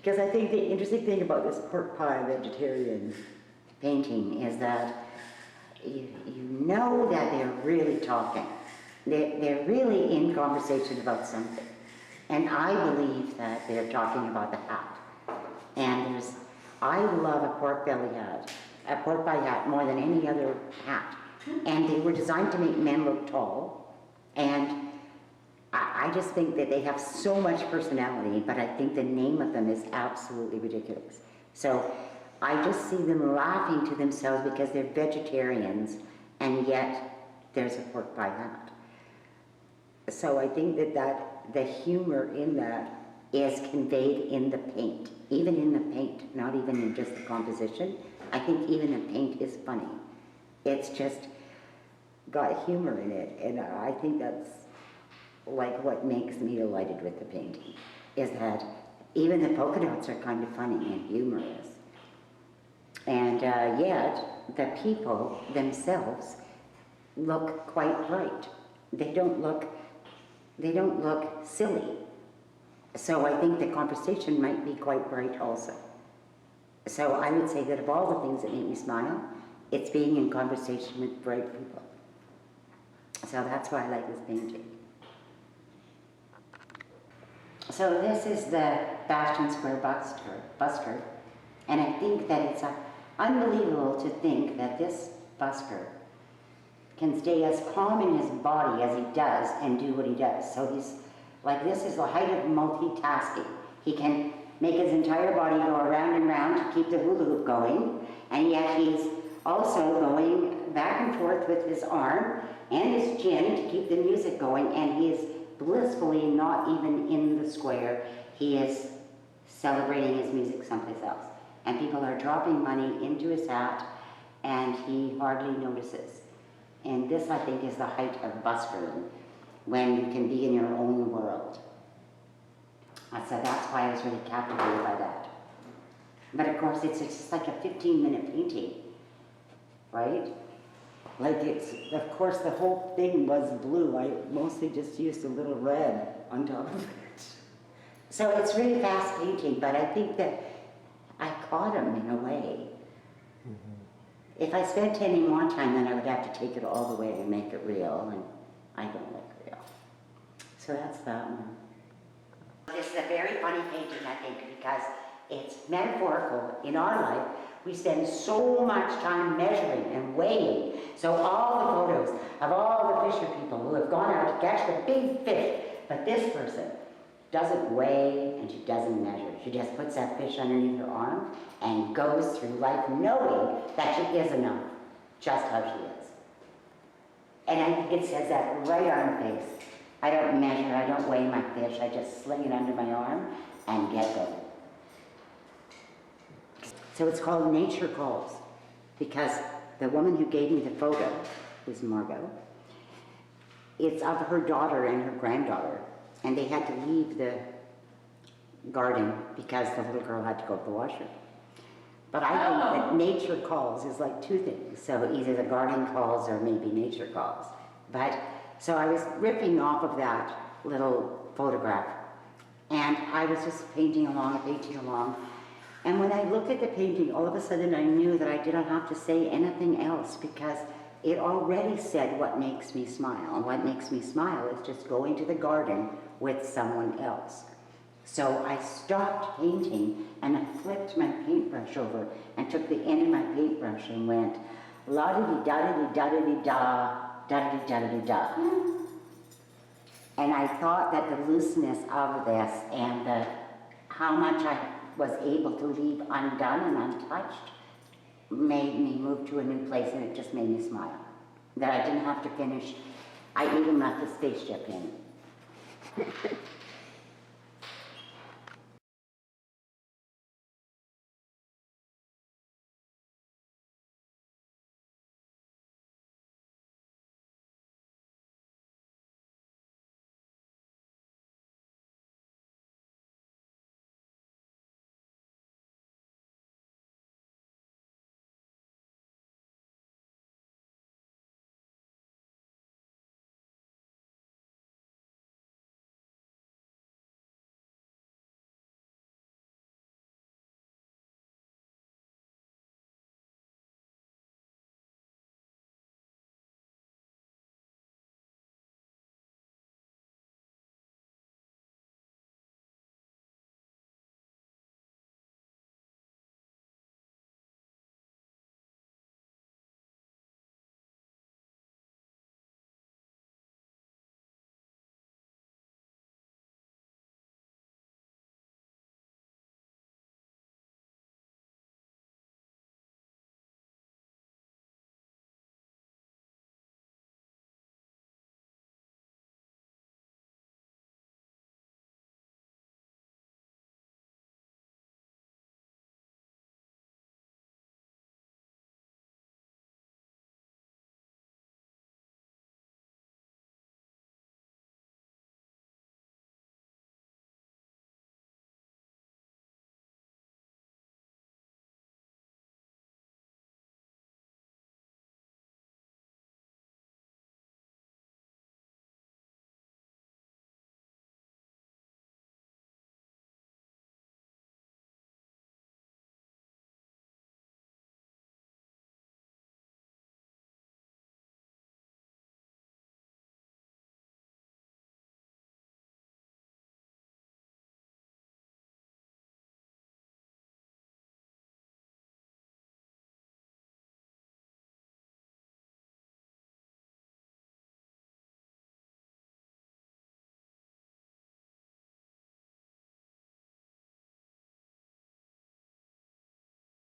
Because I think the interesting thing about this pork pie vegetarian painting is that you know that they're really talking. They're really in conversation about something. And I believe that they're talking about the hat. And I love a pork belly hat, a pork pie hat more than any other hat. And they were designed to make men look tall. And I just think that they have so much personality, but I think the name of them is absolutely ridiculous. So I just see them laughing to themselves because they're vegetarians, and yet there's a pork pie hat. So I think that the humor in that is conveyed in the paint, even in the paint, not even in just the composition. I think even the paint is funny. It's just got humor in it, and I think that's like what makes me delighted with the painting, is that even the polka dots are kind of funny and humorous. And yet the people themselves look quite bright. They don't look silly. So I think the conversation might be quite bright also. So I would say that of all the things that make me smile, it's being in conversation with bright people. So that's why I like this painting. So this is the Bastion Square busker, and I think that it's unbelievable to think that this busker can stay as calm in his body as he does and do what he does. So this is the height of multitasking. He can make his entire body go around and round to keep the hula hoop going, and yet he's also going back and forth with his arm and his chin to keep the music going, and he is blissfully not even in the square. He is celebrating his music someplace else. And people are dropping money into his hat, and he hardly notices. And this, I think, is the height of buskering, when you can be in your own world. So that's why I was really captivated by that. But of course, it's just like a 15-minute painting, right? Like of course, the whole thing was blue. I mostly just used a little red on top of it. So it's really fast painting, but I think that I caught him in a way. Mm-hmm. If I spent any more time, then I would have to take it all the way and make it real, and I don't like real. So that's that one. This is a very funny painting, I think, because it's metaphorical. In our life, we spend so much time measuring and weighing. So all the photos of all the fisher people who have gone out to catch the big fish, but this person doesn't weigh and she doesn't measure. She just puts that fish underneath her arm and goes through life knowing that she is enough, just how she is. And I think it says that right on her face. I don't measure, I don't weigh my fish, I just sling it under my arm and get going. So it's called Nature Calls, because the woman who gave me the photo, who's Margot, it's of her daughter and her granddaughter, and they had to leave the garden because the little girl had to go to the washroom. But I think that nature calls is like two things. So either the garden calls or maybe nature calls. But so I was ripping off of that little photograph, and I was just painting along. And when I looked at the painting, all of a sudden I knew that I didn't have to say anything else, because it already said what makes me smile. And what makes me smile is just going to the garden with someone else. So I stopped painting and I flipped my paintbrush over and took the end of my paintbrush and went la-di-di-da-di-di-da-di-di-da, da-di-di-da-di-da. And I thought that the looseness of this and how much I was able to leave undone and untouched made me move to a new place, and it just made me smile. That I didn't have to finish. I even left the spaceship in.